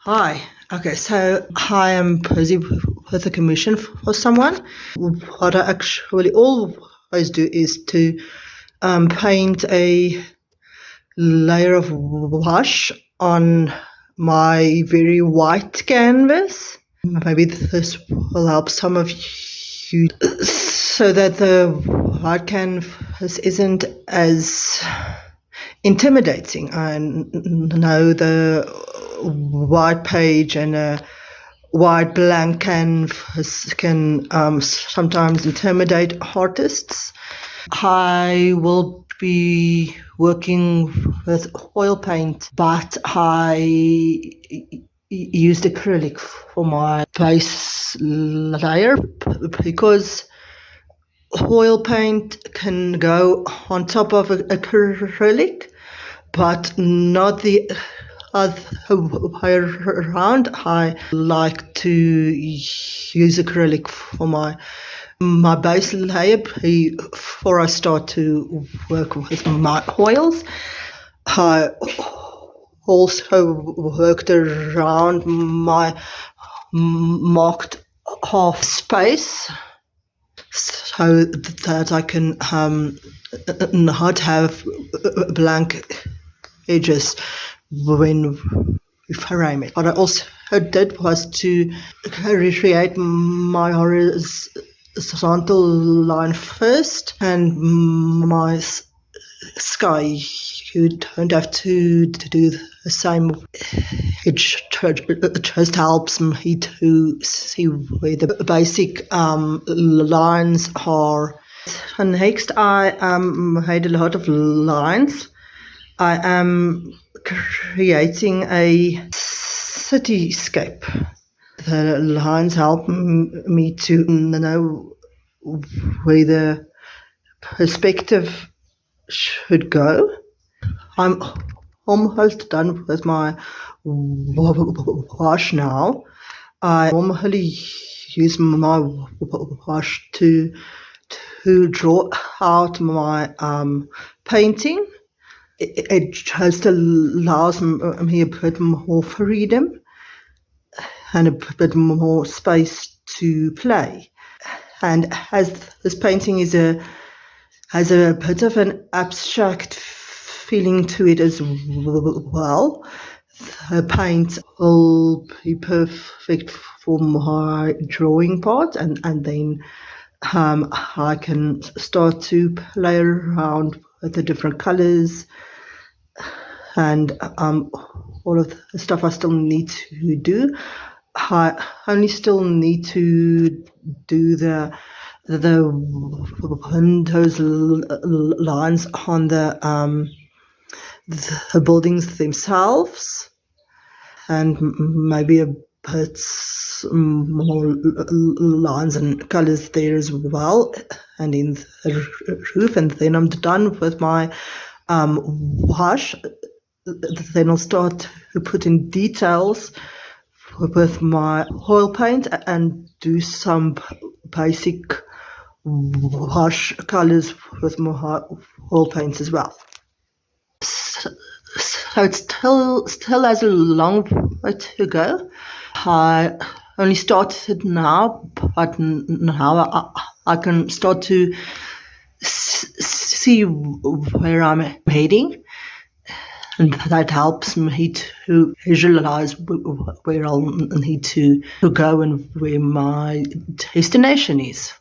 Hi. Okay, so I am busy with a commission for someone. What I actually always do is to paint a layer of wash on my very white canvas. Maybe this will help some of you so that the white canvas isn't as intimidating. I know the white page and a white blank canvas can sometimes intimidate artists. I will be working with oil paint, but I used acrylic for my base layer because oil paint can go on top of acrylic, but not the other way around. I like to use acrylic for my base layer before I start to work with my oils. I also worked around my marked half space so that I can not have blank edges when we frame it. What I also did was to recreate my horizontal line first and my sky. You don't have to do the same. It just helps me to see where the basic lines are. And next, I made a lot of lines. I am creating a cityscape. The lines help me to know where the perspective should go. I'm almost done with my wash now. I normally use my wash to draw out my painting. It just allows me a bit more freedom and a bit more space to play. And as this painting has a bit of an abstract feeling to it as well, the paint will be perfect for my drawing part, and then I can start to play around with the different colors and all of the stuff I still need to do. I only still need to do the windows lines on the buildings themselves, and maybe a bit more lines and colors there as well, and in the roof. And then I'm done with my wash. Then I'll start to put in details with my oil paint and do some basic wash colors with my oil paints as well. So it still has a long way to go. I only started now, but now I can start to see where I'm heading, and that helps me to visualize where I'll need to go and where my destination is.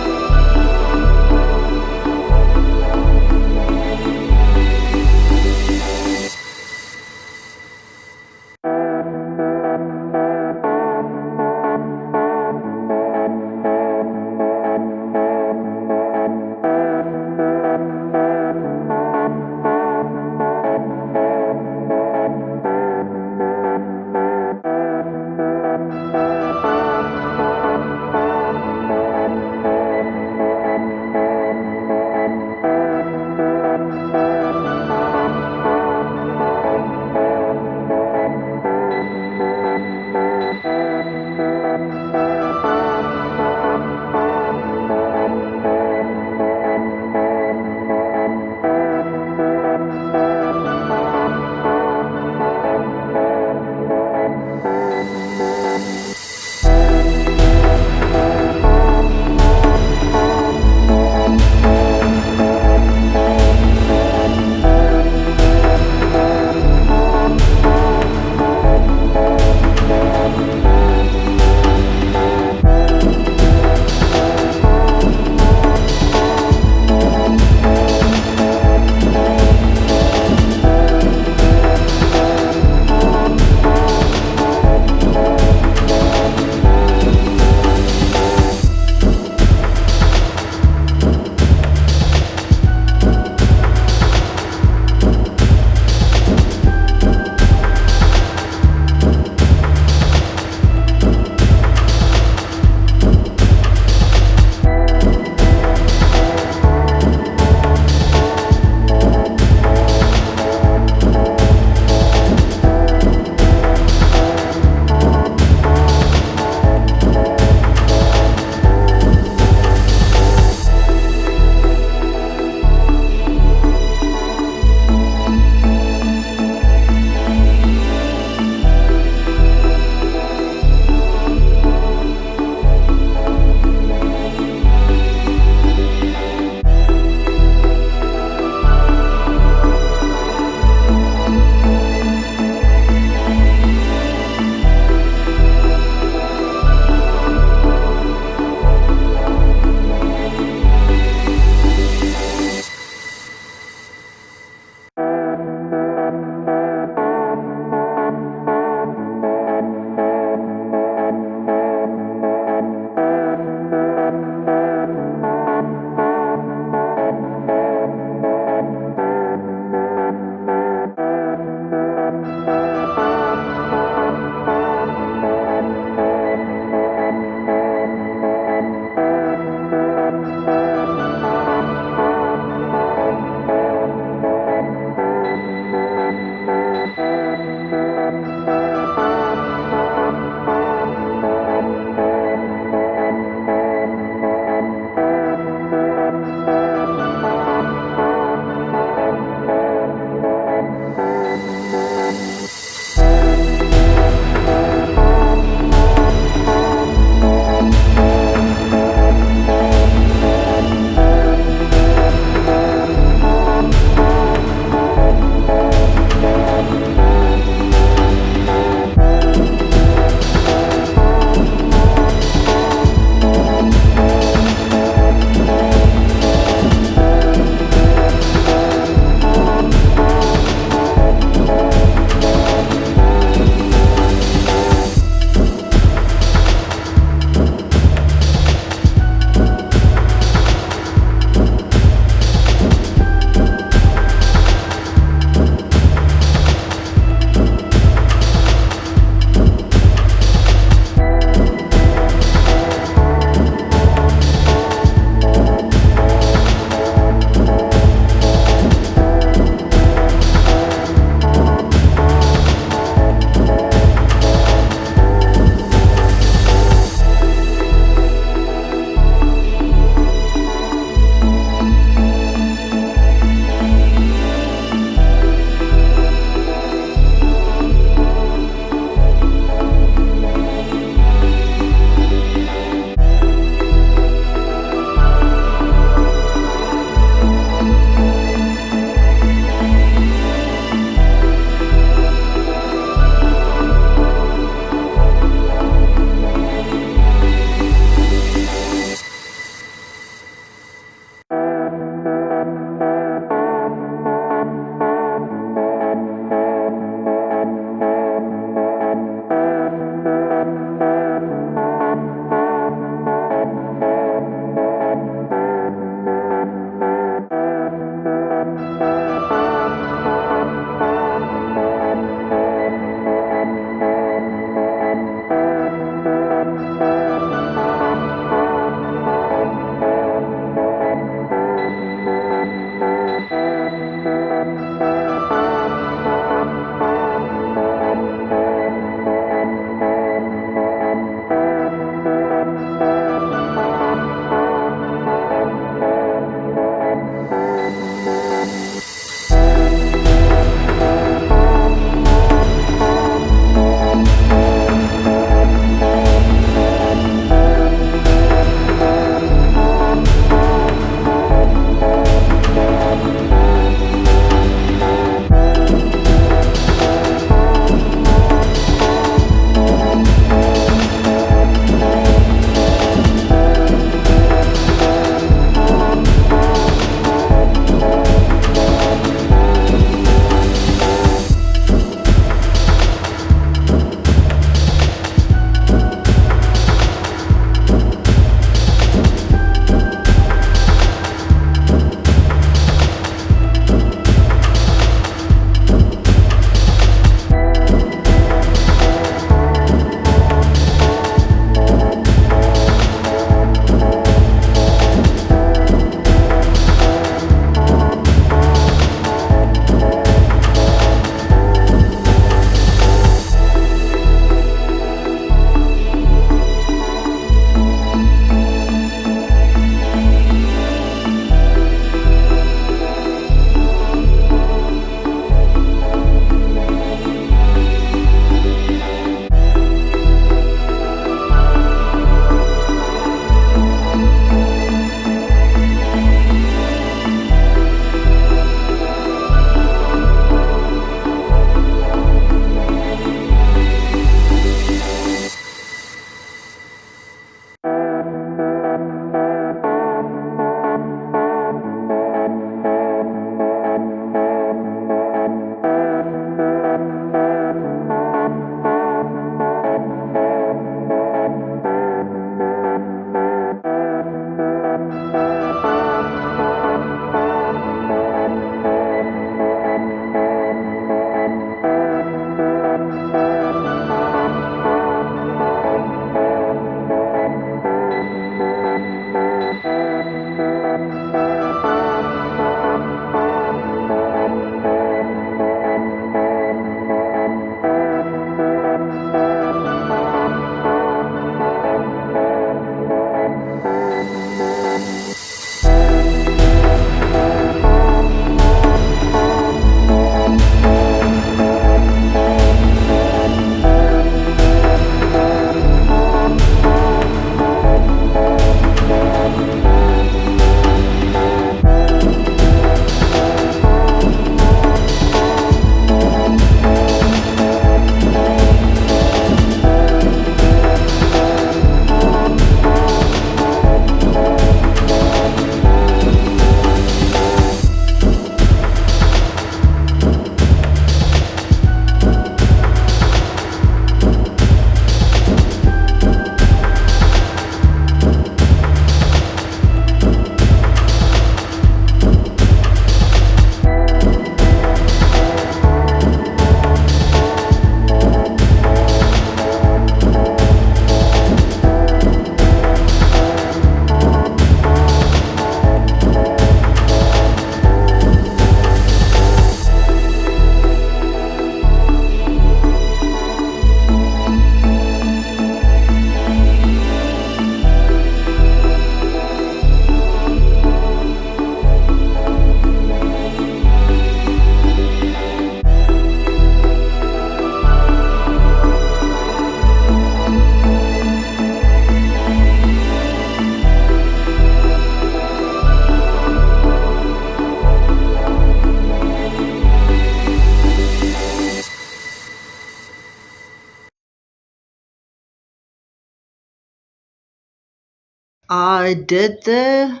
I did the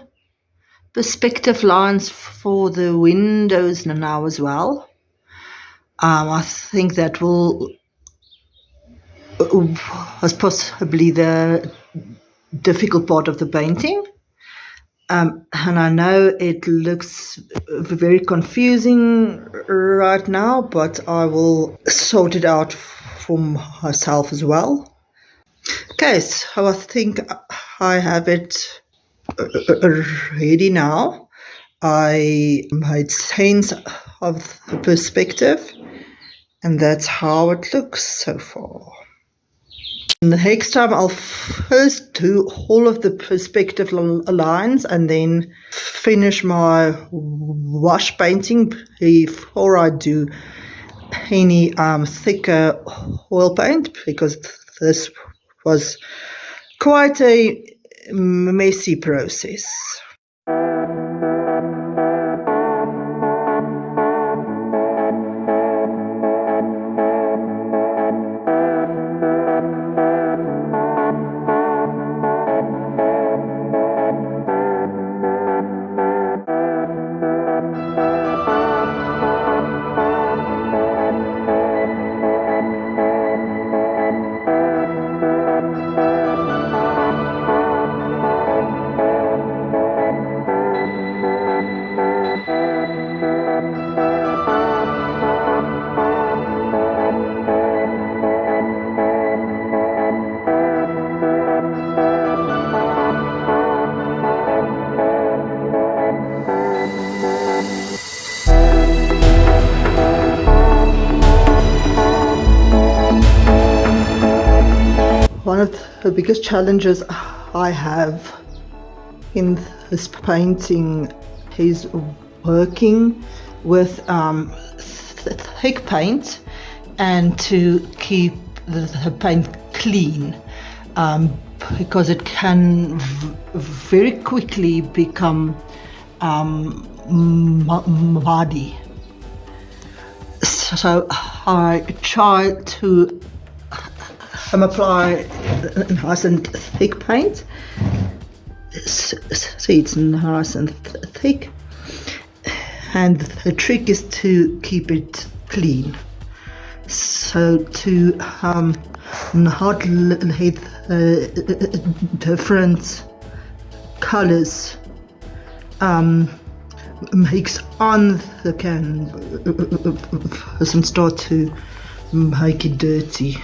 perspective lines for the windows now as well. I think that was possibly the difficult part of the painting. And I know it looks very confusing right now, but I will sort it out for myself as well. Okay, so I think I have it ready now. I made sense of the perspective, and that's how it looks so far. Next time I'll first do all of the perspective lines and then finish my wash painting before I do any thicker oil paint, because this was quite a messy process. One of the biggest challenges I have in this painting is working with thick paint and to keep the paint clean, because it can very quickly become muddy. So I try to apply nice and thick paint. See, it's nice and thick, and the trick is to keep it clean, so to not let different colors mix on the canvas and start to make it dirty.